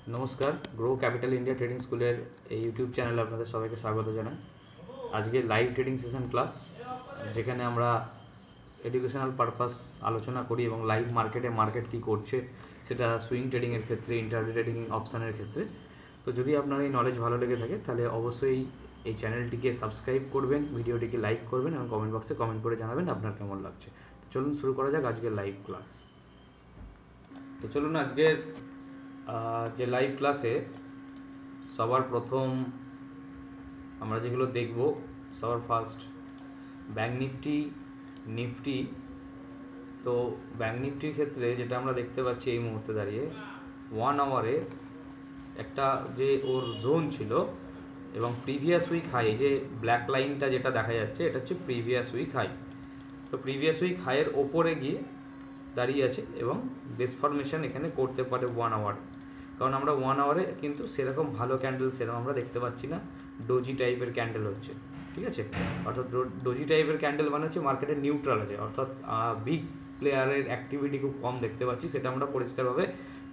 নমস্কার, grow capital India trading স্কুলের এই ইউটিউব চ্যানেলে আপনাদের সবাইকে স্বাগত জানাই। আজকে লাইভ ট্রেডিং সেশন ক্লাস, যেখানে আমরা এডুকেশনাল পারপাস আলোচনা করি এবং লাইভ মার্কেট কী করছে সেটা সুইং ট্রেডিংয়ের ক্ষেত্রে, ইন্টারডে ট্রেডিং অপশানের ক্ষেত্রে। তো যদি আপনার এই নলেজ ভালো লেগে থাকে তাহলে অবশ্যই এই চ্যানেলটিকে সাবস্ক্রাইব করবেন, ভিডিওটিকে লাইক করবেন এবং কমেন্ট বক্সে কমেন্ট করে জানাবেন আপনার কেমন লাগছে। তো চলুন শুরু করা যাক আজকের লাইভ ক্লাস। তো চলুন আজকের যে লাইভ ক্লাসে সবার প্রথম আমরা যেগুলো দেখব, সবার ফার্স্ট ব্যাঙ্ক নিফটি। তো ব্যাঙ্ক নিফটির ক্ষেত্রে যেটা আমরা দেখতে পাচ্ছি এই মুহূর্তে দাঁড়িয়ে 1 আওয়ারে একটা যে ওর জোন ছিল এবং প্রিভিয়াস উইক হাই, যে ব্ল্যাক লাইনটা যেটা দেখা যাচ্ছে এটা হচ্ছে প্রিভিয়াস উইক হাই। তো প্রিভিয়াস উইক হাইয়ের ওপরে গিয়ে দাঁড়িয়ে আছে এবং বেস ফরমেশন এখানে করতে পারে 1 আওয়ার। কারণ আমরা 1 আওয়ারে কিন্তু সেরকম ভালো ক্যান্ডেল সেরকম আমরা দেখতে পাচ্ছি না, ডোজি টাইপের ক্যান্ডেল হচ্ছে, ঠিক আছে। অর্থাৎ ডোজি টাইপের ক্যান্ডেল মানে হচ্ছে মার্কেটে নিউট্রাল আছে, অর্থাৎ বিগ প্লেয়ারের অ্যাক্টিভিটি খুব কম দেখতে পাচ্ছি, সেটা আমরা পরিষ্কারভাবে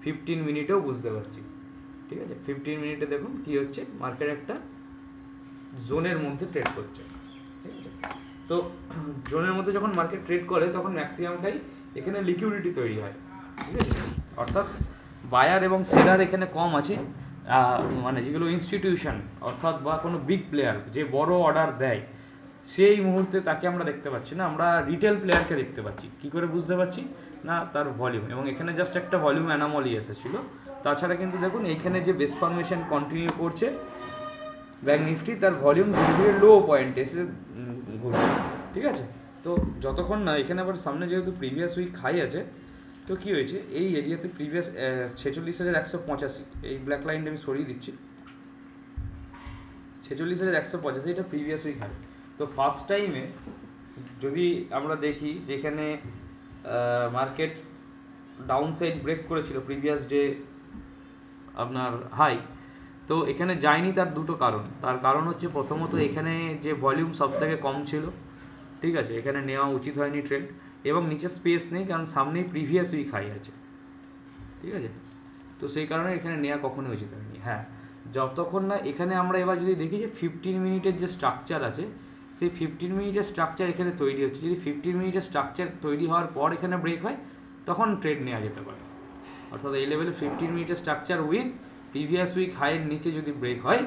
15 মিনিটেও বুঝতে পারছি, ঠিক আছে। 15 মিনিটে দেখুন কী হচ্ছে, মার্কেট একটা জোনের মধ্যে ট্রেড করছে, ঠিক আছে। তো জোনের মধ্যে যখন মার্কেট ট্রেড করে তখন ম্যাক্সিমামটাই এখানে লিকুইডিটি তৈরি হয়, ঠিক আছে। অর্থাৎ বায়ার এবং সেলার এখানে কম আছে, মানে যেগুলো ইনস্টিটিউশন অর্থাৎ বা কোনো বিগ প্লেয়ার যে বড় অর্ডার দেয় সেই মুহূর্তে তাকে আমরা দেখতে পাচ্ছি না, আমরা রিটেল প্লেয়ারকে দেখতে পাচ্ছি। কী করে বুঝতে পারছি না, তার ভলিউম, এবং এখানে জাস্ট একটা ভলিউম অ্যানামলি এসেছিল। তাছাড়া কিন্তু দেখুন এইখানে যে বেস ফরমেশন কন্টিনিউ করছে ব্যাঙ্ক নিফটি, তার ভলিউম ধীরে ধীরে লো পয়েন্টে এসে ঘুরছে, ঠিক আছে। তো যতক্ষণ না এখানে আবার সামনে যেহেতু প্রিভিয়াস উইক হাই আছে, তো কী হয়েছে এই এরিয়াতে প্রিভিয়াস 46,185, এই ব্ল্যাক লাইনটা আমি সরিয়ে দিচ্ছি, 46,185 এটা প্রিভিয়াস উইক হাই। তো ফার্স্ট টাইমে যদি আমরা দেখি যেখানে মার্কেট ডাউন সাইড ব্রেক করেছিল প্রিভিয়াস ডে আপনার হাই, তো এখানে যায়নি, তার দুটো কারণ। তার কারণ হচ্ছে প্রথমত এখানে যে ভলিউম সব থেকে কম ছিল, ঠিক আছে, এখানে নেওয়া উচিত হয়নি ট্রেড, এবং নিচে স্পেস নেই কারণ সামনেই প্রিভিয়াস উইক হাই আছে, ঠিক আছে। তো সেই কারণে এখানে নেওয়া কখনোই উচিত হয়নি। হ্যাঁ, যতক্ষণ না এখানে আমরা এবার যদি দেখি যে 15 মিনিটের যে স্ট্রাকচার আছে, সেই 15 মিনিটের স্ট্রাকচার এখানে তৈরি হচ্ছে, যদি 15 মিনিটের স্ট্রাকচার তৈরি হওয়ার পর এখানে ব্রেক হয় তখন ট্রেড নেওয়া যেতে পারে। অর্থাৎ এই লেভেলে 15 মিনিটের স্ট্রাকচার উইথ প্রিভিয়াস উইক হাইয়ের নিচে যদি ব্রেক হয়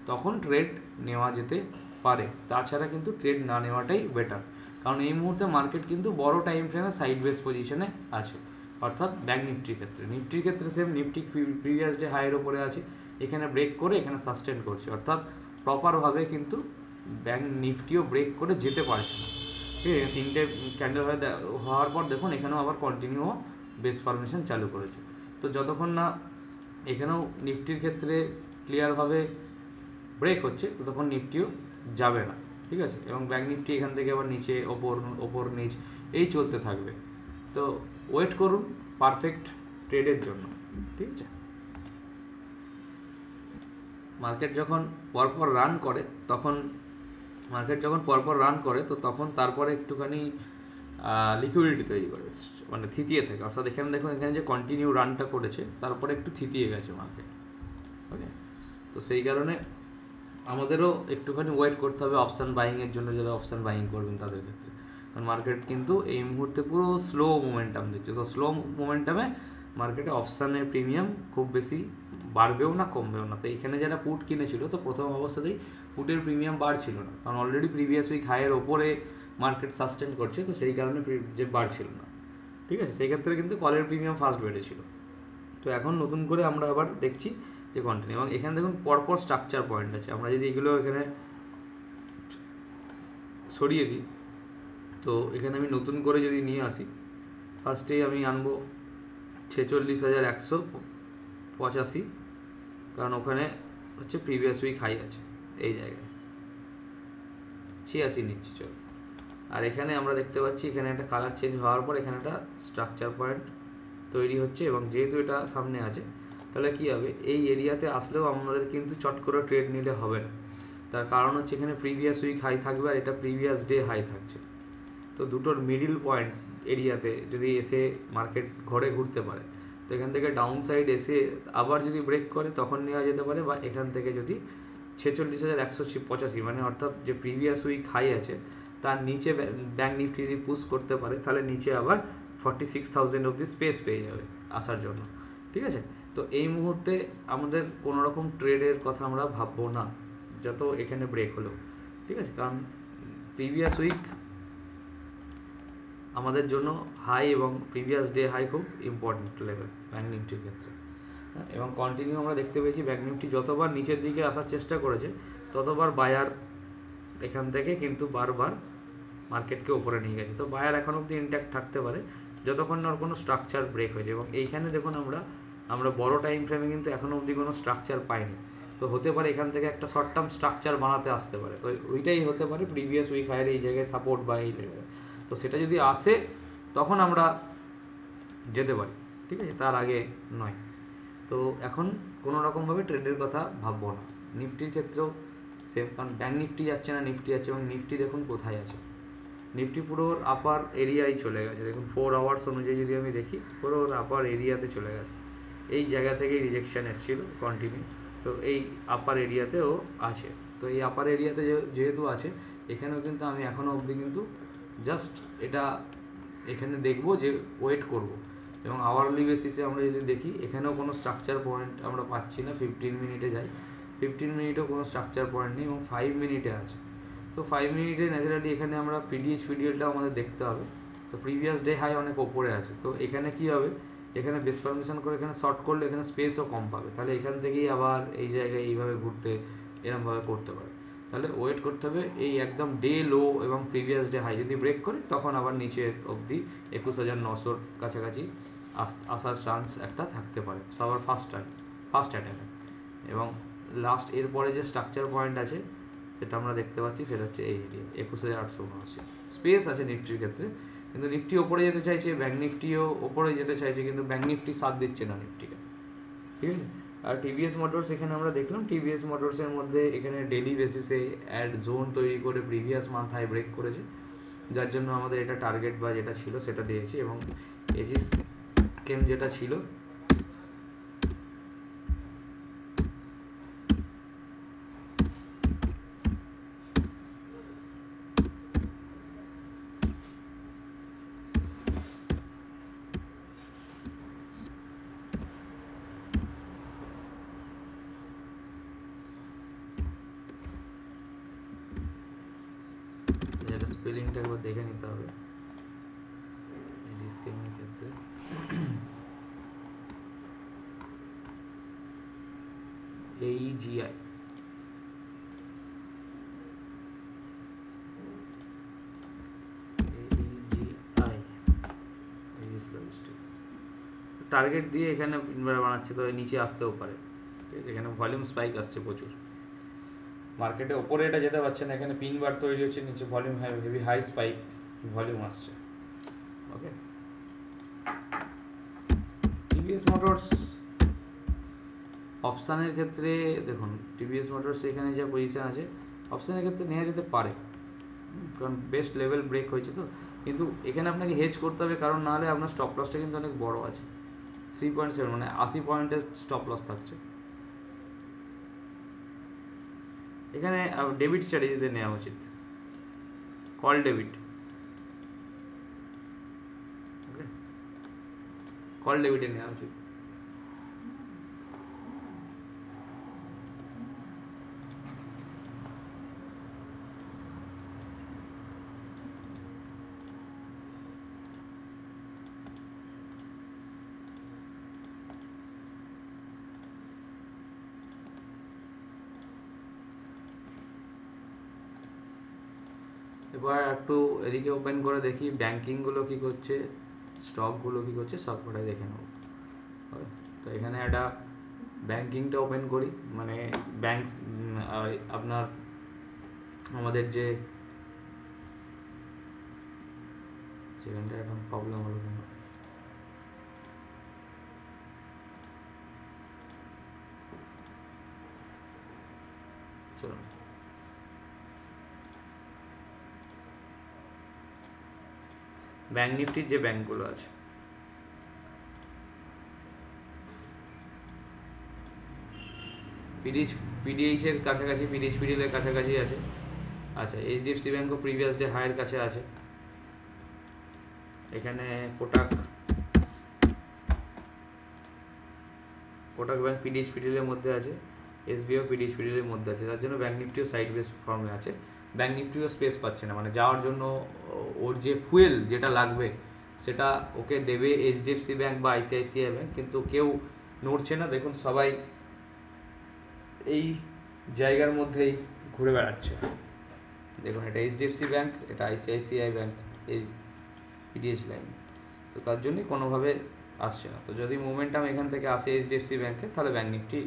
তখন ট্রেড নেওয়া যেতে পারে, তাছাড়া কিন্তু ট্রেড না নেওয়াটাই বেটার। কারণ এই মুহূর্তে মার্কেট কিন্তু বড় টাইম ফ্রেমে সাইড বেস পজিশনে আছে, অর্থাৎ ব্যাঙ্ক নিফটির ক্ষেত্রে সেম, নিফটি প্রিভিয়াস ডে হাইয়ের ওপরে আছে, এখানে ব্রেক করে এখানে সাস্টেন করছে, অর্থাৎ প্রপারভাবে কিন্তু ব্যাঙ্ক নিফটিও ব্রেক করে যেতে পারছে না, ঠিক আছে। তিনটে ক্যান্ডেল হওয়ার পর দেখুন এখানেও আবার কন্টিনিউ বেস ফরমেশন চালু করেছে। তো যতক্ষণ না এখানেও নিফটির ক্ষেত্রে ক্লিয়ারভাবে ব্রেক হচ্ছে ততক্ষণ নিফটিও যাবে না, ঠিক আছে। এবং ব্যাঙ্ক নিফটি এখান থেকে আবার নিচে ওপর নিচ এই চলতে থাকবে। তো ওয়েট করুন পারফেক্ট ট্রেডের জন্য, ঠিক আছে। মার্কেট যখন পরপর রান করে তো তখন তারপরে একটুখানি লিকুইডিটি তৈরি করে, মানে থিতিয়ে থাকে। অর্থাৎ এখানে দেখুন, এখানে যে কন্টিনিউ রানটা করেছে তারপরে একটু থিতিয়ে গেছে মার্কেট, ওকে। তো সেই কারণে আমাদেরও একটুখানি ওয়েট করতে হবে অপশান বাইংয়ের জন্য, যারা অপশান বাইং করবেন তাদের ক্ষেত্রে। কারণ মার্কেট কিন্তু এই মুহূর্তে পুরো স্লো মোমেন্টাম দিচ্ছে, তো স্লো মোমেন্টামে মার্কেটে অপশানের প্রিমিয়াম খুব বেশি বাড়বেও না কমবেও না। তো এখানে যারা পুট কিনেছিল তো প্রথম অবস্থাতেই পুটের প্রিমিয়াম বাড়ছিল না, কারণ অলরেডি প্রিভিয়াস উইক হাইয়ের ওপরে মার্কেট সাস্টেন করছে, তো সেই কারণে যে বাড়ছিল না, ঠিক আছে। সেই ক্ষেত্রে কিন্তু কলের প্রিমিয়াম ফার্স্ট বেড়েছিল। তো এখন নতুন করে আমরা আবার দেখছি যে কন্টিনিউ, এবং এখানে দেখুন পরপর স্ট্রাকচার পয়েন্ট আছে। আমরা যদি এগুলো এখানে সরিয়ে দিই, তো এখানে আমি নতুন করে যদি নিয়ে আসি, ফার্স্টেই আমি আনবো 46,185, কারণ ওখানে হচ্ছে প্রিভিয়াস উইক হাই আছে, এই জায়গায় 86 নিচ্ছি, চলো। আর এখানে আমরা দেখতে পাচ্ছি এখানে একটা কালার চেঞ্জ হওয়ার পর এখানে একটা স্ট্রাকচার পয়েন্ট তৈরি হচ্ছে, এবং যেহেতু এটা সামনে আছে তাহলে কী হবে, এই এরিয়াতে আসলেও আমাদের কিন্তু চট করে ট্রেড নিলে হবে না। তার কারণ হচ্ছে এখানে প্রিভিয়াস উইক হাই থাকবে আর এটা প্রিভিয়াস ডে হাই থাকছে, তো দুটোর মিডিল পয়েন্ট এরিয়াতে যদি এসে মার্কেট ঘুরতে পারে তো এখান থেকে ডাউন সাইড এসে আবার যদি ব্রেক করে তখন নেওয়া যেতে পারে, বা এখান থেকে যদি 46,185 মানে অর্থাৎ যে প্রিভিয়াস উইক হাই আছে তার নিচে ব্যাঙ্ক নিফটি যদি পুশ করতে পারে তাহলে নিচে আবার 46,000 অব্দি স্পেস পেয়ে যাবে আসার জন্য। ঠিক আছে, তো এই মুহূর্তে আমাদের কোনো রকম ট্রেডের কথা আমরা ভাববো না যত এখানে ব্রেক হলো। ঠিক আছে, কারণ প্রিভিয়াস উইক আমাদের জন্য হাই এবং প্রিভিয়াস ডে হাই খুব ইম্পর্টেন্ট লেভেল ব্যাঙ্ক নিফটির ক্ষেত্রে। এবং কন্টিনিউ আমরা দেখতে পেয়েছি ব্যাঙ্ক নিফটি যতবার নিচের দিকে আসার চেষ্টা করেছে ততবার বায়ার এখান থেকে কিন্তু বারবার মার্কেটকে ওপরে নিয়ে গেছে। তো বায়ার এখন অব্দি ইনট্যাক্ট থাকতে পারে যতক্ষণ না ওর কোনো স্ট্রাকচার ব্রেক হয়েছে। এবং এইখানে দেখুন আমরা বড় টাইম ফ্রেমে কিন্তু এখনও অবধি কোনো স্ট্রাকচার পাইনি। তো হতে পারে এখান থেকে একটা শর্ট টার্ম স্ট্রাকচার বানাতে আসতে পারে, তো ওইটাই হতে পারে প্রিভিয়াস উইক হায়ার এই জায়গায় সাপোর্ট বা এই লেভেলে। তো সেটা যদি আসে তখন আমরা যেতে পারি, ঠিক আছে, তার আগে নয়। তো এখন কোনো রকমভাবে ট্রেডের কথা ভাববো না। নিফটির ক্ষেত্রেও সেম, কারণ ব্যাঙ্ক নিফটি যাচ্ছে না, নিফটি যাচ্ছে। এবং নিফটি দেখুন কোথায় আছে, নিফটি পুরো ওর আপার এরিয়ায় চলে গেছে। দেখুন 4 আওয়ার্স অনুযায়ী যদি আমি দেখি পুরো ওর আপার এরিয়াতে চলে গেছে। এই জায়গা থেকেই রিজেকশান এসেছিল কন্টিনিউ, তো এই আপার এরিয়াতেও আছে। তো এই আপার এরিয়াতে যেহেতু আছে, এখানেও কিন্তু আমি এখনও অবধি কিন্তু জাস্ট এটা এখানে দেখবো যে ওয়েট করব। এবং আওয়ারলি বেসিসে আমরা যদি দেখি এখানেও কোনো স্ট্রাকচার পয়েন্ট আমরা পাচ্ছি না। 15 মিনিটে যাই, 15 মিনিটেও কোনো স্ট্রাকচার পয়েন্ট নেই, এবং 5 মিনিটে আছে। তো 5 মিনিটে ন্যাচারালি এখানে আমরা পিডিএলটাও আমাদের দেখতে হবে। তো প্রিভিয়াস ডে হাই অনেক ওপরে আছে, তো এখানে কি হবে, এখানে বেস পারমিশন করে এখানে শর্ট করলে এখানে স্পেসও কম পাবে, তাহলে এখান থেকেই আবার এই জায়গায় এইভাবে ঘুরতে এরমভাবে করতে পারে। তাহলে ওয়েট করতে হবে এই একদম ডে লো এবং প্রিভিয়াস ডে হাই যদি ব্রেক করে তখন আবার নিচে অবধি 21,900 কাছাকাছি আসার চান্স একটা থাকতে পারে সবার ফার্স্ট অ্যাটাকে। এবং লাস্ট এরপরে যে স্ট্রাকচার পয়েন্ট আছে সেটা আমরা দেখতে পাচ্ছি, সেটা হচ্ছে এই এরিয়া 21,879। স্পেস আছে নিফটির ক্ষেত্রে, কিন্তু নিফটি ওপরে যেতে চাইছে, ব্যাঙ্ক নিফটিও ওপরে যেতে চাইছে, কিন্তু ব্যাঙ্ক নিফটি সাথ দিচ্ছে না নিফটিকে। ঠিক আছে, আর টিভিএস মোটরস এখানে আমরা দেখলাম টিভিএস মোটরসের মধ্যে এখানে ডেলি বেসিসে অ্যাড জোন তৈরি করে প্রিভিয়াস মান্থ হাই ব্রেক করেছে, যার জন্য আমাদের এটা টার্গেট বা যেটা ছিল সেটা দিয়েছি। এবং এজিস কেম যেটা ছিল যেটা স্পেলিংটা একবার দেখে নিতে হবে এজিস কেমের ক্ষেত্রে। AEGI টার্গেট দিয়ে এখানে ইনভার্টার বানাচ্ছে, তো নিচে আসতেও পারে। ঠিক আছে, এখানে ভলিউম স্পাইক আসছে প্রচুর, মার্কেটে ওপরে এটা যেতে পারছে না, এখানে পিন বার তৈরি হচ্ছে, নিচে volume heavy high spike volume আসছে। ওকে, টিভিএস মোটরস অপশানের ক্ষেত্রে দেখুন, টিভিএস মোটরস এখানে যা পজিশান আছে অপশানের ক্ষেত্রে নেওয়া যেতে পারে, কারণ বেস্ট লেভেল ব্রেক হয়েছে। তো কিন্তু এখানে আপনাকে হেজ করতে হবে, কারণ নাহলে আপনার স্টপ লসটা কিন্তু অনেক বড় আছে, 3.7 মানে 80 পয়েন্টের স্টপ লস থাকছে। এখানে ডেবিট স্ট্র্যাটেজিতে নেওয়া উচিত, কল ডেবিট। ওকে, কল ডেবিটে নেওয়া উচিত। এবার একটু এদিকে ওপেন করে দেখি ব্যাঙ্কিংগুলো কী করছে, স্টকগুলো কী করছে, সব কটাই দেখে নেব। তো এখানে একটা ব্যাঙ্কিংটা ওপেন করি, মানে ব্যাঙ্ক আপনার আমাদের যে সেখানটা এখন প্রবলেম হলো কেন, চলো ব্যাঙ্ক নিফটির যে ব্যাঙ্কগুলো আছে পিডিএইচের কাছাকাছি, পিডিএইচপিডিএলের কাছাকাছি আছে। আচ্ছা, এইচডিএফসি ব্যাঙ্কও প্রিভিয়াস ডে হাইয়ের কাছে আছে। এখানে কোটাক ব্যাঙ্ক পিডিএইচপিডিএলের মধ্যে আছে, এসবিআই পিডিএইচপিডিএলের মধ্যে আছে, তার জন্য ব্যাঙ্ক নিফটিও সাইড বেস ফর্মে আছে। ব্যাঙ্ক নিফটিও স্পেস পাচ্ছে না, মানে যাওয়ার জন্য ওর যে ফুয়েল যেটা লাগবে সেটা ওকে দেবে এইচডিএফসি ব্যাঙ্ক বা আইসিআইসিআই ব্যাঙ্ক, কিন্তু কেউ নড়ছে না। দেখুন সবাই এই জায়গার মধ্যেই ঘুরে বেড়াচ্ছে। দেখুন এটা এইচডিএফসি ব্যাঙ্ক, এটা আইসিআইসিআই ব্যাঙ্ক, এই পিডিএইচ লাইন, তো তার জন্যই কোনোভাবে আসছে না। তো যদি মোমেন্টাম এখান থেকে আসে এইচডিএফসি ব্যাঙ্কে, তাহলে ব্যাঙ্ক নিফটি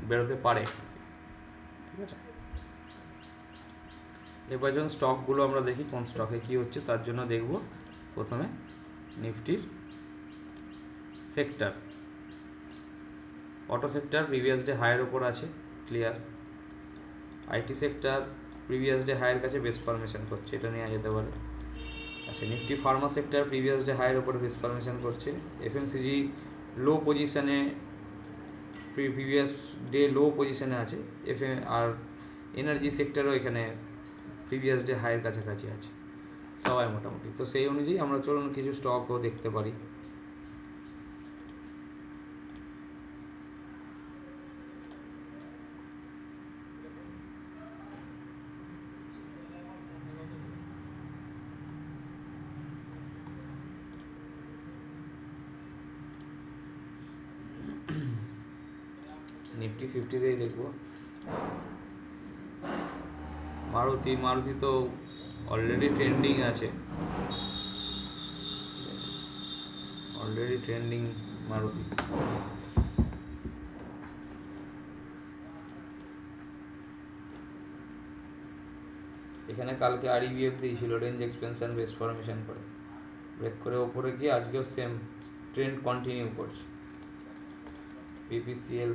বেরোতে পারে, ঠিক আছে। এবার যখন স্টকগুলো আমরা দেখি কোন স্টকে কী হচ্ছে, তার জন্য দেখব প্রথমে নিফটির sector. Auto sector previous day হাইয়ের ওপর আছে, clear. IT sector previous day হাইয়ের কাছে বেস ফরমেশন করছে, এটা নেওয়া যেতে পারে। আচ্ছা, Nifty pharma sector previous day হাইয়ের ওপরে বেস ফরমেশন করছে। এফএমসিজি লো পজিশনে, প্রিভিয়াস ডে লো পজিশনে আছে। আর এনার্জি সেক্টরও এখানে প্রিভিয়াস ডে হাইয়ের কাছাকাছি আছে সবাই মোটামুটি। তো সেই অনুযায়ী আমরা চলুন কিছু স্টকও দেখতে পারি। নিফটি 50তেই দেখবো মারুতি তো অলরেডি ট্রেন্ডিং আছে, অলরেডি ট্রেন্ডিং মারুতি। এখানে কালকে আরইবিএফ দিয়েছিল রেঞ্জ এক্সপেনশন বেস ফরমেশন করে, ব্রেক করে ওপরে গিয়ে আজকেও সেম ট্রেন্ড কন্টিনিউ করছে। বিপিসিএল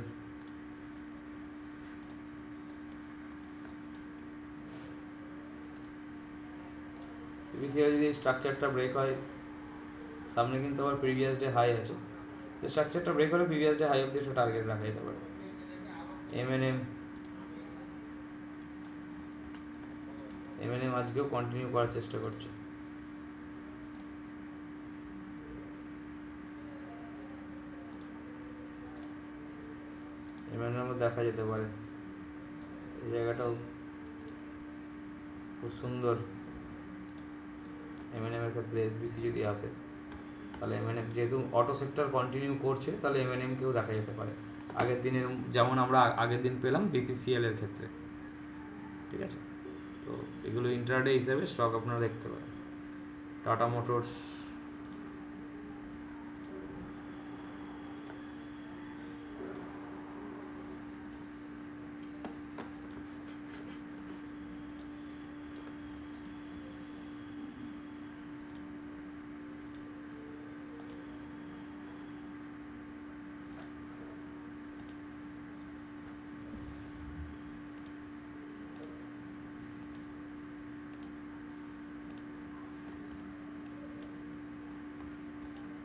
যদি স্ট্রাকচারটা ব্রেক হয়, সামনে কিন্তু আবার প্রিভিয়াস ডে হাই আছে, তো স্ট্রাকচারটা ব্রেক হলে প্রিভিয়াস ডে হাই অব্দি টার্গেট রাখা যেতে পারে। এমএনএম আজকেও কন্টিনিউ করার চেষ্টা করছে। এমএনএমও দেখা যেতে পারে, এই জায়গাটাও খুব সুন্দর। এমএনএমের ক্ষেত্রে এসবিসি যদি আসে, তাহলে এমএনএম যেহেতু অটো সেক্টর কন্টিনিউ করছে, তাহলে এমএনএমকেও দেখা যেতে পারে আগের দিনের, যেমন আমরা আগের দিন পেলাম বিপিসিএল এর ক্ষেত্রে, ঠিক আছে। তো এগুলো ইন্ট্রাডে হিসেবে স্টক আপনারা দেখতে পারেন। Tata motors,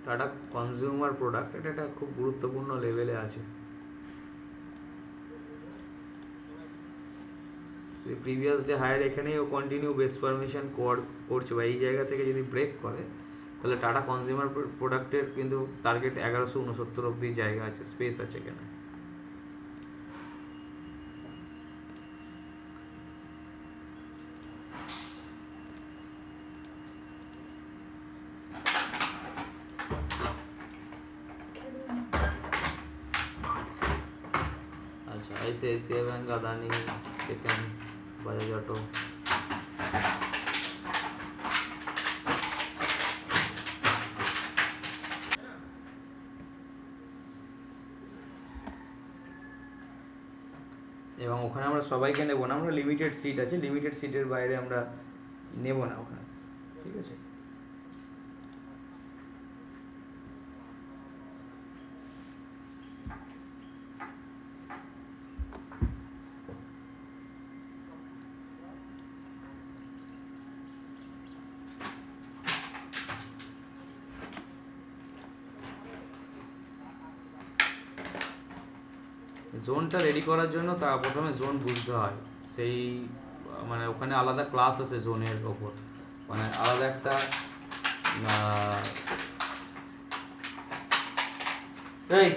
tata consumer product, এটা একটা খুব গুরুত্বপূর্ণ লেভেলে আছে। প্রিভিয়াস ডে হায়ার এখানেই ও কন্টিনিউ বেস পারমিশন করছে, বা এই জায়গা থেকে যদি ব্রেক করে, তাহলে টাটা কনজিউমার প্রোডাক্টের কিন্তু টার্গেট 1169 অব্দি জায়গা আছে, স্পেস আছে এখানে। আচ্ছা, ICICI bank, Adani, taken, Bajaj auto, এবং ওখানে আমরা সবাইকে নেবো না, আমরা লিমিটেড সিট আছে, লিমিটেড সিটের বাইরে আমরা নেব না ওখানে, ঠিক আছে। জোনটা রেডি করার জন্য তা প্রথমে জোন বুঝতে হয়, সেই মানে ওখানে আলাদা ক্লাস আছে জোনের ওপর, মানে আলাদা একটা এই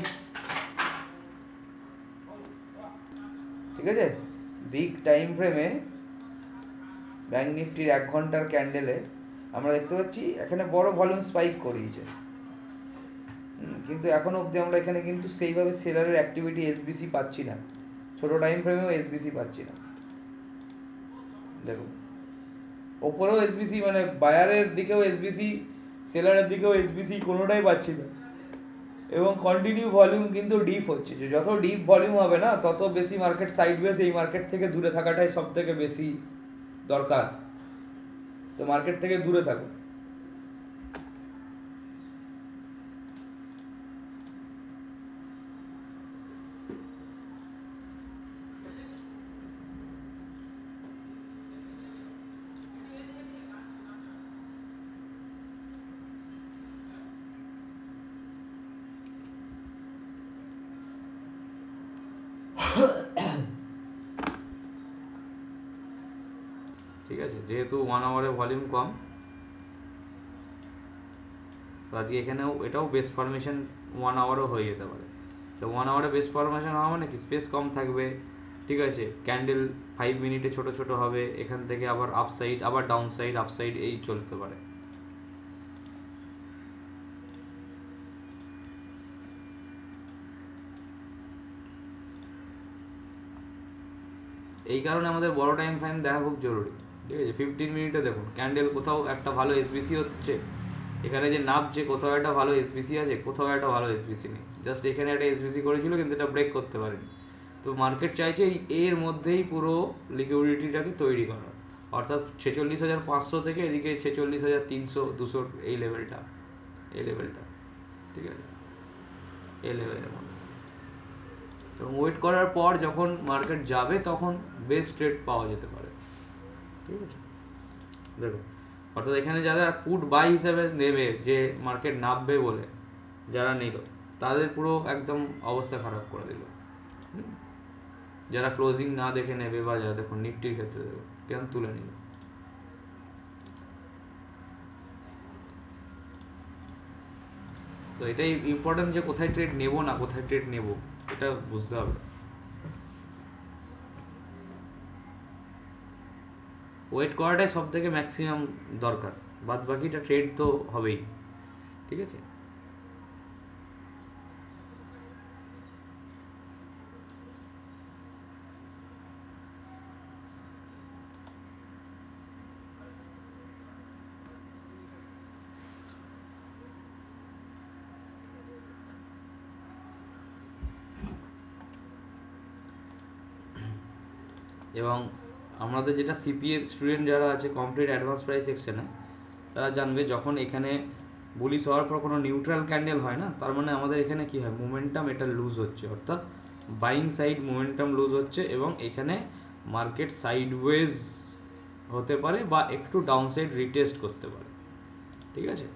ঠিক আছে। বিগ টাইম ফ্রেমে ব্যাঙ্ক নিফটির 1 ঘন্টার ক্যান্ডেলে আমরা দেখতে পাচ্ছি এখানে বড় ভলিউম স্পাইক করিয়েছে, কিন্তু এখনো অবধি আমরা এখানে কিন্তু সেইভাবে সেলারের অ্যাক্টিভিটি এসবিসি পাচ্ছি না, ছোট টাইম ফ্রেমেও এসবিসি পাচ্ছি না। দেখুন ওপরেও এসবিসি, মানে বায়ারের দিকেও এসবিসি, সেলারের দিকেও এসবিসি, কোনোটাই পাচ্ছি না। এবং কন্টিনিউ ভলিউম কিন্তু ডিপ হচ্ছে, যে যত ডিপ ভলিউম হবে না তত বেশি মার্কেট সাইডওয়েজ, এই মার্কেট থেকে দূরে থাকাটাই সব থেকে বেশি দরকার। তো মার্কেট থেকে দূরে থাকুন। ঠিক আছে, যেহেতু 1 আওয়ারে ভলিউম কম, তো আজকে এখানেও এটাও বেস ফরমেশন 1 আওয়ারও হয়ে যেতে পারে। তো 1 আওয়ারে বেস ফরমেশন হওয়া মানে কি, স্পেস কম থাকবে, ঠিক আছে, ক্যান্ডেল 5 মিনিটে ছোট ছোট হবে, এখান থেকে আবার আপ সাইড, আবার ডাউন সাইড, আপ সাইড, এই চলতে পারে। এই কারণে আমাদের বড় টাইম ফ্রেম দেখা খুব জরুরি। ঠিক আছে, 15 মিনিটে দেখুন ক্যান্ডেল কোথাও একটা ভালো এসবিসি হচ্ছে, এখানে যে নামছে কোথাও একটা ভালো এসবিসি আছে, কোথাও একটা ভালো এসবিসি নেই, জাস্ট এখানে একটা এসবিসি করেছিল কিন্তু এটা ব্রেক করতে পারেনি। তো মার্কেট চাইছে এর মধ্যেই পুরো লিকুইডিটিটাকে তৈরি করা, অর্থাৎ 46,500 থেকে এদিকে 46,300 200, এই লেভেলটা, এই লেভেলটা, ঠিক আছে, এই লেভেলের মধ্যে। এবং ওয়েট করার পর যখন মার্কেট যাবে তখন বেস্ট ট্রেড পাওয়া যেতে পারে। ঠিক আছে, দেখো অর্থাৎ এখানে যারা পুট বাই হিসাবে নেবে, যে মার্কেট নামবে বলে যারা নিল, তাদের পুরো একদম অবস্থা খারাপ করে দিল। যারা ক্লোজিং না দেখে নেবে, বা যারা দেখুন নিফটির ক্ষেত্রে দেবে কেমন তুলে নিল। তো এটাই ইম্পর্টেন্ট, যে কোথায় ট্রেড নেবো না কোথায় ট্রেড নেবো এটা বুঝতে হবে। ওয়েট করাটাই সব থেকে ম্যাক্সিমাম দরকার, বাদ বাকিটা ট্রেড তো হবেই। ঠিক আছে, এবং আমাদের যেটা সিপিএ স্টুডেন্ট যারা আছে কমপ্লিট অ্যাডভান্স প্রাইস সেকশনে, তারা জানবে যখন এখানে বুলিশ হওয়ার পর কোনো নিউট্রাল ক্যান্ডেল হয় না, তার মানে আমাদের এখানে কি হয়, মোমেন্টাম এটা লুজ হচ্ছে, অর্থাৎ বাইং সাইড মোমেন্টাম লুজ হচ্ছে, এবং এখানে মার্কেট সাইডওয়েজ হতে পারে বা একটু ডাউন সাইড রিটেস্ট করতে পারে। ঠিক আছে,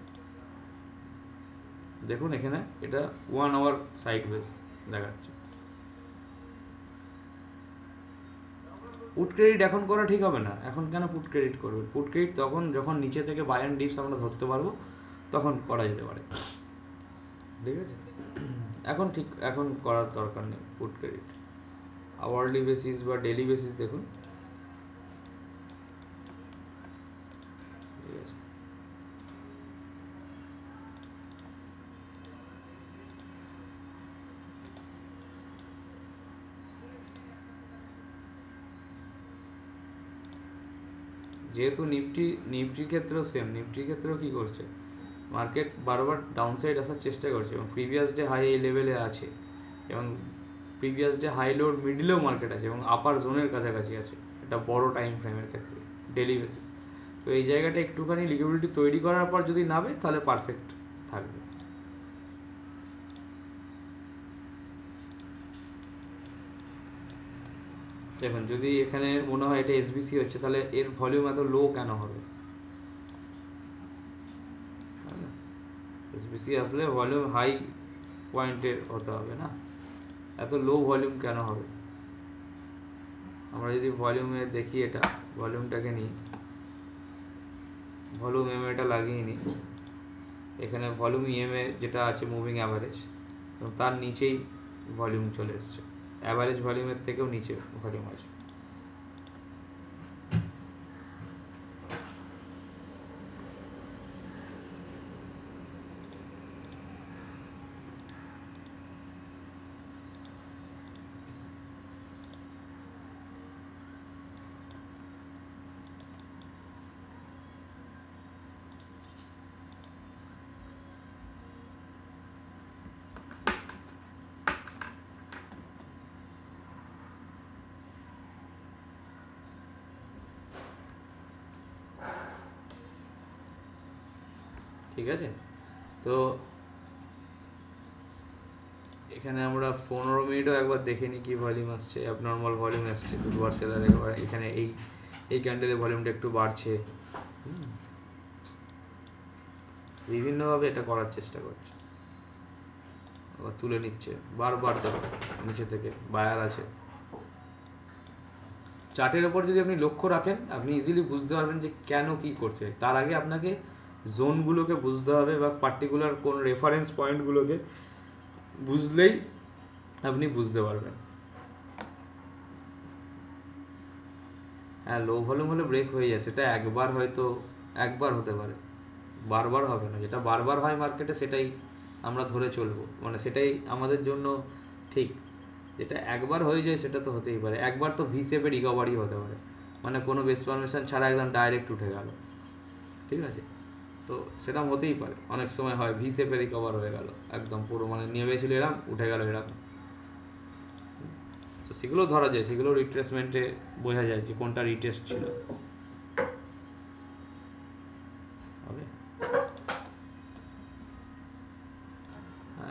দেখুন এখানে এটা 1 আওয়ার সাইডওয়েজ দেখাচ্ছে। পুট ক্রেডিট এখন করা ঠিক হবে না, এখন কেন পুট ক্রেডিট করবে, পুট ক্রেডিট তখন যখন নিচে থেকে বাই অ্যান্ড ডিপস আমরা ধরতে পারবো তখন করা যেতে পারে। ঠিক আছে, এখন ঠিক এখন করার দরকার নেই পুট ক্রেডিট। আওয়ারলি বেসিস বা ডেলি বেসিস দেখুন। ঠিক আছে, যেহেতু নিফটির ক্ষেত্রেও সেম, নিফটির ক্ষেত্রেও কী করছে, মার্কেট বারবার ডাউন সাইড আসার চেষ্টা করছে, এবং প্রিভিয়াস ডে হাই এই লেভেলে আছে, এবং প্রিভিয়াস ডে হাই লোর মিডলেও মার্কেট আছে, এবং আপার জোনের কাছাকাছি আছে, এটা বড় টাইম ফ্রেমের ক্ষেত্রে ডেলি বেসিস। তো এই জায়গাটা একটুখানি লিকুইডিটি তৈরি করার পর যদি নামে তাহলে পারফেক্ট থাকবে। দেখুন যদি এখানে মনে হয় এটা এসবিসি হচ্ছে, তাহলে এর ভলিউম এত লো কেন হবে, এসবিসি আসলে ভলিউম হাই পয়েন্টের হতে হবে না। এত লো ভলিউম কেন হবে? আমরা যদি ভলিউমে দেখি, এটা ভলিউমটাকে নিই, ভলিউম এম এটা লাগিয়ে নিই, এখানে ভলিউম ইএমএ যেটা আছে মুভিং অ্যাভারেজ, এবং তার নিচেই ভলিউম চলে এসছে, অ্যাভারেজ ভলিউমের থেকেও নিচে ভলিউম আছে। ঠিক আছে, তো এখানে আমরা 15 মিনিটও একবার দেখে নিই কি ভলিউম আসছে। অ্যাবনর্মাল ভলিউম আসছে, দুবার সেলার একবার, এখানে এই ক্যান্ডেলের ভলিউমটা একটু বাড়ছে, বিভিন্নভাবে এটা করার চেষ্টা করছে, আবার তুলে নিচ্ছে বারবার, দেখো নিচে থেকে বায়ার আছে। চার্টের ওপর যদি আপনি লক্ষ্য রাখেন, আপনি ইজিলি বুঝতে পারবেন যে কেন কি করছে। তার আগে আপনাকে জোনগুলোকে বুঝতে হবে, বা পার্টিকুলার কোন রেফারেন্স পয়েন্টগুলোকে বুঝলেই আপনি বুঝতে পারবেন। হ্যাঁ, লো ভলিউম হলে ব্রেক হয়ে যায়, সেটা একবার হয়তো একবার হতে পারে, বারবার হবে না। যেটা বারবার হয় মার্কেটে সেটাই আমরা ধরে চলবো, মানে সেটাই আমাদের জন্য ঠিক। যেটা একবার হয়ে যায় সেটা তো হতেই পারে, একবার তো ভি শেপে রিকভারি হতে পারে, মানে কোনো বেস ফরমেশন ছাড়া একদম ডাইরেক্ট উঠে গেল, ঠিক আছে, তো সেটা হতেই পারে। অনেক সময় হয় ভি শেপে রিকভার হয়ে গেল, একদম পুরো মানে নেমেছিল এরকম, উঠে গেল এরকম, তো সেগুলো ধরা যায়, সেগুলো রিট্রেসমেন্টে বোঝা যায় যে কোনটা রিটেস্ট ছিল। হবে,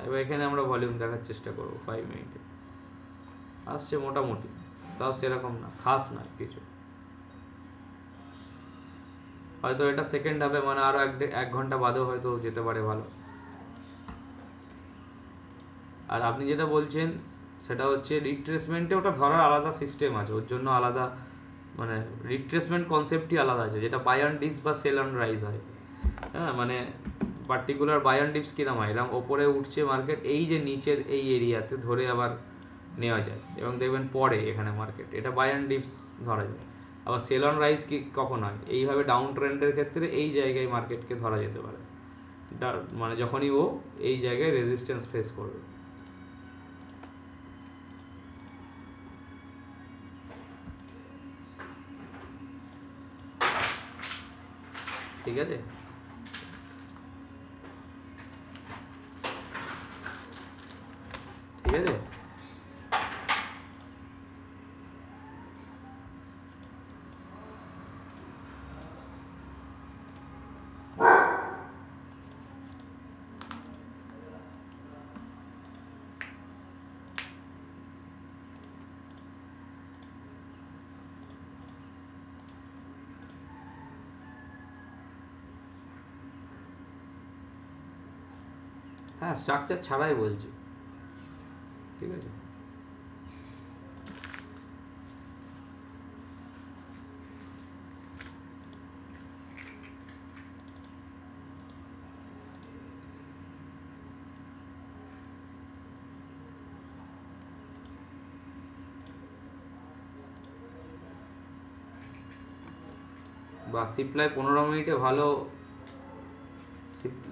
এবার এখানে আমরা ভলিউম দেখার চেষ্টা করবো 5 মিনিটে, আসছে মোটামুটি, তাও সেরকম না, খাস নয় কিছু। হয়তো এটা সেকেন্ড হবে, মানে আরও 1 ঘন্টা বাদেও হয়তো যেতে পারে ভালো। আর আপনি যেটা বলছেন সেটা হচ্ছে রিট্রেসমেন্টে ওটা ধরার আলাদা সিস্টেম আছে, ওর জন্য আলাদা, মানে রিট্রেসমেন্ট কনসেপ্টই আলাদা আছে, যেটা বাই অন ডিপস বা সেল অন রাইজ হয়। হ্যাঁ, মানে পার্টিকুলার বাই অন ডিপস কিরম হয়, এরকম ওপরে উঠছে মার্কেট, এই যে নিচের এই এরিয়াতে ধরে আবার নেওয়া যায়, এবং দেখবেন পরে এখানে মার্কেট, এটা বাই অন ডিপস ধরা যায়। আবার সেল অন রাইজ কি কখন হয়, এইভাবে ডাউন ট্রেন্ডের ক্ষেত্রে এই জায়গায় মার্কেটকে ধরা যেতে পারে, মানে যখনই ও এই জায়গায় রেজিস্ট্যান্স ফেস করবে। ঠিক আছে, ঠিক আছে। হ্যাঁ, স্ট্রাকচার ছাড়াই বলছি, ঠিক আছে। বা সিপ্লাই 15 মিনিটে ভালো,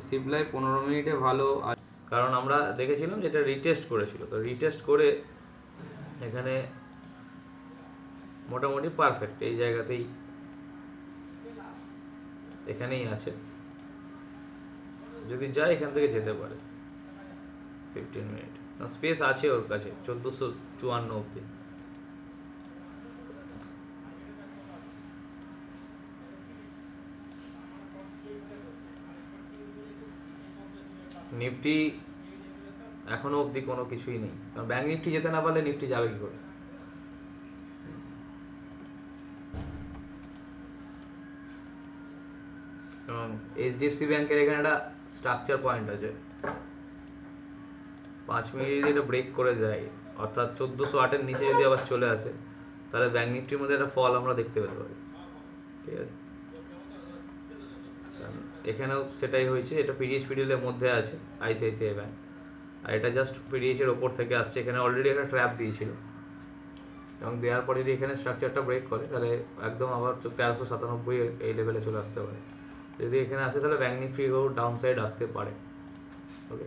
সিপ্লাই 15 মিনিটে ভালো, কারণ আমরা দেখেছিলাম যেটা রিটেস্ট করেছিল, তো রিটেস্ট করে এখানে মোটামুটি পারফেক্ট এই জায়গাতেই, এখানেই আছে, যদি যায় এখান থেকে যেতে পারে 15 মিনিট, স্পেস আছে ওর কাছে 1454 অব্দি। নিফটি এখনো অবধি কোনো কিছুই নেই, কারণ ব্যাঙ্ক নিফটি যেতে না পারলে নিফটি যাবে কি করে। কারণ এইচডিএফসি ব্যাংকের এখানে একটা স্ট্রাকচার পয়েন্ট আছে, 5 মিনিট যদি এটা ব্রেক করে যায়, অর্থাৎ 1408-এর নিচে যদি আবার চলে আসে তাহলে ব্যাঙ্ক নিফটির মধ্যে একটা ফল আমরা দেখতে পেতে পারি। ঠিক আছে, এখানেও সেটাই হয়েছে, এটা পিডিএসপিডিএল-এর মধ্যে আছে আইসিআইসিআই ব্যাঙ্ক, আর এটা জাস্ট পিডিএস-এর ওপর থেকে আসছে। এখানে অলরেডি একটা ট্র্যাপ দিয়েছিল এবং দেওয়ার পর যদি এখানে স্ট্রাকচারটা ব্রেক করে তাহলে একদম আবার 1397 এই লেভেলে চলে আসতে পারে। যদি এখানে আসে তাহলে ব্যাঙ্ক নিফটিও ডাউন সাইড আসতে পারে। ওকে,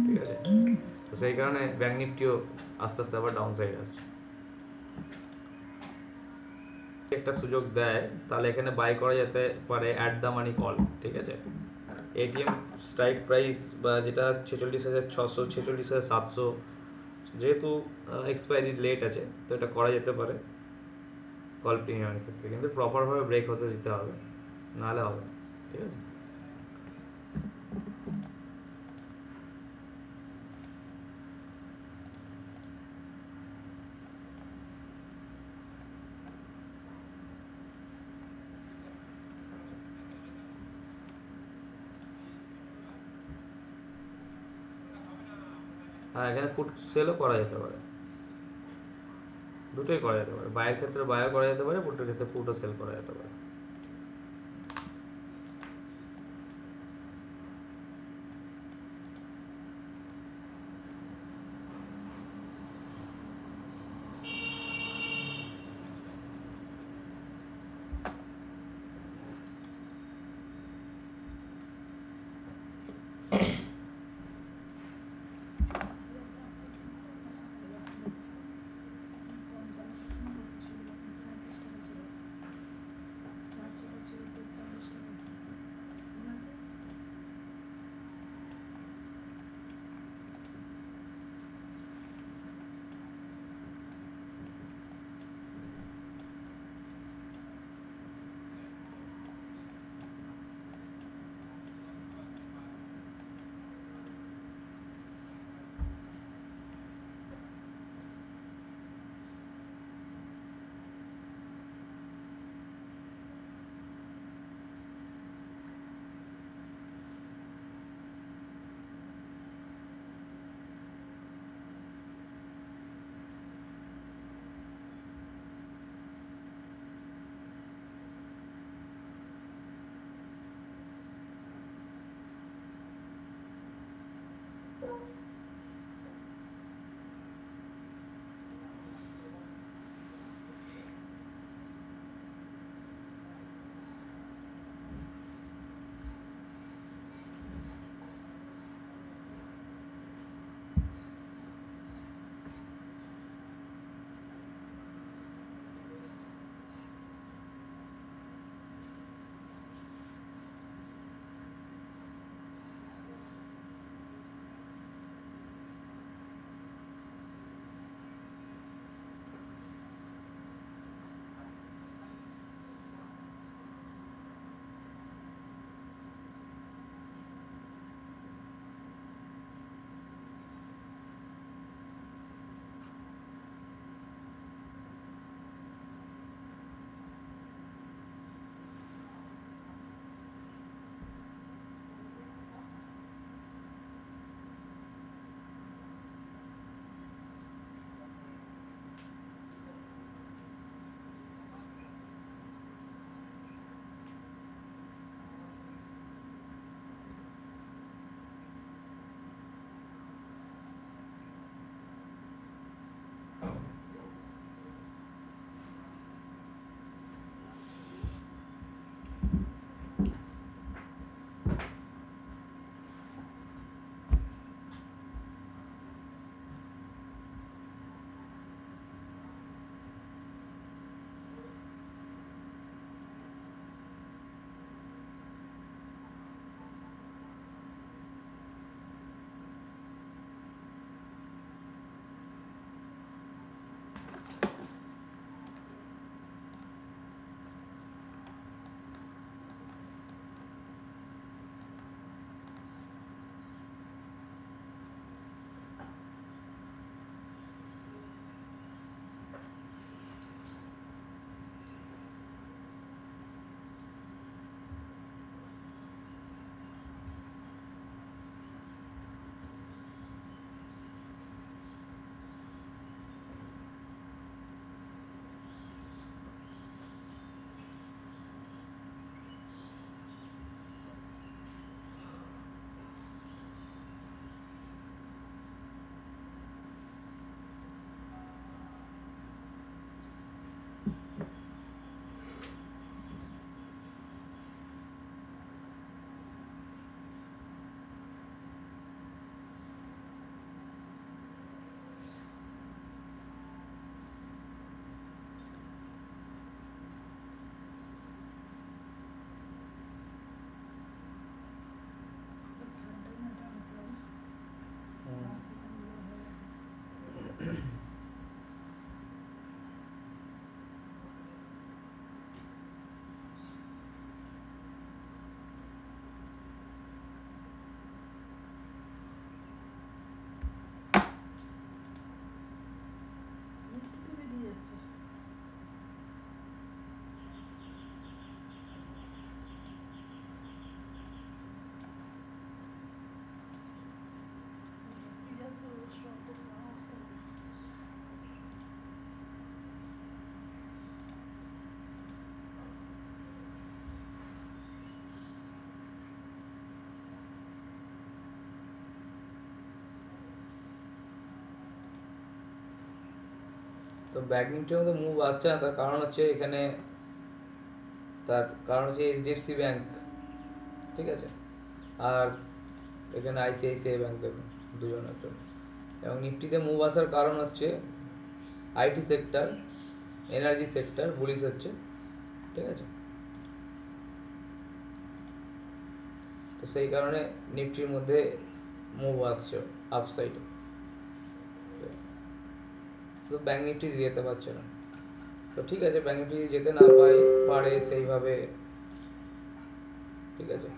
ঠিক আছে, তো সেই কারণে ব্যাঙ্ক নিফটিও আস্তে আস্তে আবার ডাউন সাইড আসছে। একটা সুযোগ দেয় তাহলে এখানে বাই করা যেতে পারে অ্যাট দ্য মানি কল। ঠিক আছে, এটিএম স্ট্রাইক প্রাইস বা যেটা 46,600, 46,700, যেহেতু এক্সপায়ারি লেট আছে তো এটা করা যেতে পারে কল প্রিমিয়ামের ক্ষেত্রে, কিন্তু প্রপারভাবে ব্রেক হতে দিতে হবে, নাহলে হবে না। ঠিক আছে, হ্যাঁ এখানে ফুট সেলও করা যেতে পারে, দুটোই করা যেতে পারে, বাইয়ের ক্ষেত্রে বাইও করা যেতে পারে, পুটের ক্ষেত্রে পুটও সেল করা যেতে পারে। তো ব্যাংক নিফটির মধ্যে মুভ আসছে না, তার কারণ হচ্ছে এইচডিএফসি ব্যাংক, ঠিক আছে, আর এখানে আইসিআইসিআই ব্যাংক দেবে দুজনের জন্য। এবং নিফটিতে মুভ আসার কারণ হচ্ছে IT sector, energy sector bullish হচ্ছে, ঠিক আছে। তো সেই কারণে নিফটির মধ্যে মুভ আসছে আপসাইডে। তো ব্যাংক নিফটি যেতে পারছে না। তো ঠিক আছে, ব্যাংক নিফটি যেতে না পারে সেইভাবে, ঠিক আছে,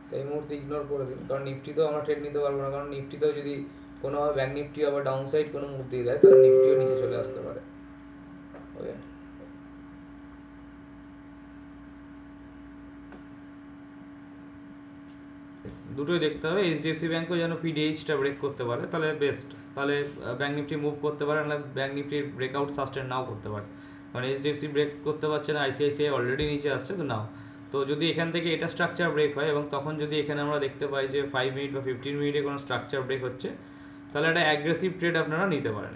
তো এই মুহূর্তে ইগনোর করে দিন, কারণ নিফটিতেও আমরা ট্রেড নিতে পারবো না, কারণ নিফটিতেও যদি কোনোভাবে ব্যাংক নিফটি আবার ডাউন সাইড কোনো মুভ দিয়ে দেয় তাহলে নিফটিও নিচে চলে আসতে পারে। ওকে, দুটোই দেখতে হবে। এইচডিএফসি ব্যাঙ্কও যেন পিডিএইচটা ব্রেক করতে পারে, তাহলে বেস্ট, তাহলে ব্যাঙ্ক নিফটি মুভ করতে পারে, নাহলে ব্যাঙ্ক নিফটির ব্রেকআউট সাস্টেন নাও করতে পারে। কারণ এইচডিএফসি ব্রেক করতে পারছে না, আইসিআইসিআই অলরেডি নিচে আসছে, তো নাও। তো যদি এখান থেকে এটা স্ট্রাকচার ব্রেক হয় এবং তখন যদি এখানে আমরা দেখতে পাই যে 5 মিনিট বা 15 মিনিটে কোনো স্ট্রাকচার ব্রেক হচ্ছে, তাহলে একটা অ্যাগ্রেসিভ ট্রেড আপনারা নিতে পারেন।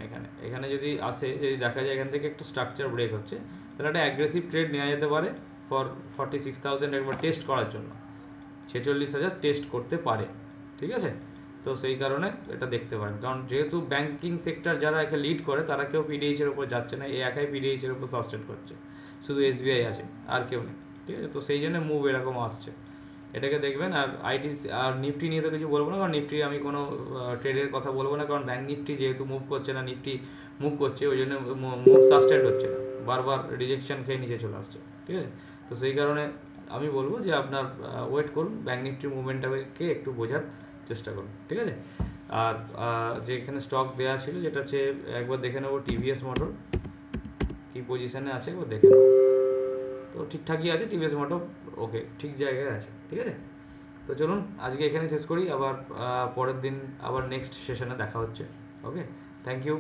এখানে যদি আসে, যদি দেখা যায় এখান থেকে একটা স্ট্রাকচার ব্রেক হচ্ছে, তাহলে একটা অ্যাগ্রেসিভ ট্রেড নেওয়া যেতে পারে ফর 46,000 একবার টেস্ট করার জন্য, 46,000 টেস্ট করতে পারে, ঠিক আছে। তো সেই কারণে এটা দেখতে পারেন, কারণ যেহেতু ব্যাংকিং সেক্টর যারা একে লিড করে তারা কেউ পিডিএইচের উপর যাচ্ছে না, এই একাই পিডিএইচের উপর সাস্টেন করছে, শুধু এসবিআই আছে, আর কেউ নেই, ঠিক আছে। তো সেই জন্য মুভ এরকম আসছে, এটাকে দেখবেন। আর আইটি আর নিফটি নিয়ে তো কিছু বলবো না, কারণ নিফটি আমি কোনো ট্রেডের কথা বলবো না, কারণ ব্যাংক নিফটি যেহেতু মুভ করছে না, নিফটি মুভ করছে, ওই জন্য মুভ সাস্টেন্ড হচ্ছে না, বারবার রিজেকশন খেয়ে নিচে চলে আসছে, ঠিক আছে। তো সেই কারণে আমি বলবো যে আপনার ওয়েট করুন, ব্যাংক নিফটির মুভমেন্টটাকে একটু বোঝার চেষ্টা করুন, ঠিক আছে। আর যে এখানে স্টক দেওয়া ছিল, যেটা হচ্ছে একবার দেখে নেবো টিভিএস মোটর কী পজিশানে আছে, একবার দেখে নেবো। তো ঠিকঠাকই আছে টিভিএস মোটর, ওকে, ঠিক জায়গায় আছে, ঠিক আছে। তো চলুন আজকে এখানে শেষ করি, আবার পরের দিন আবার নেক্সট সেশনে দেখা হচ্ছে। ওকে, থ্যাংক ইউ।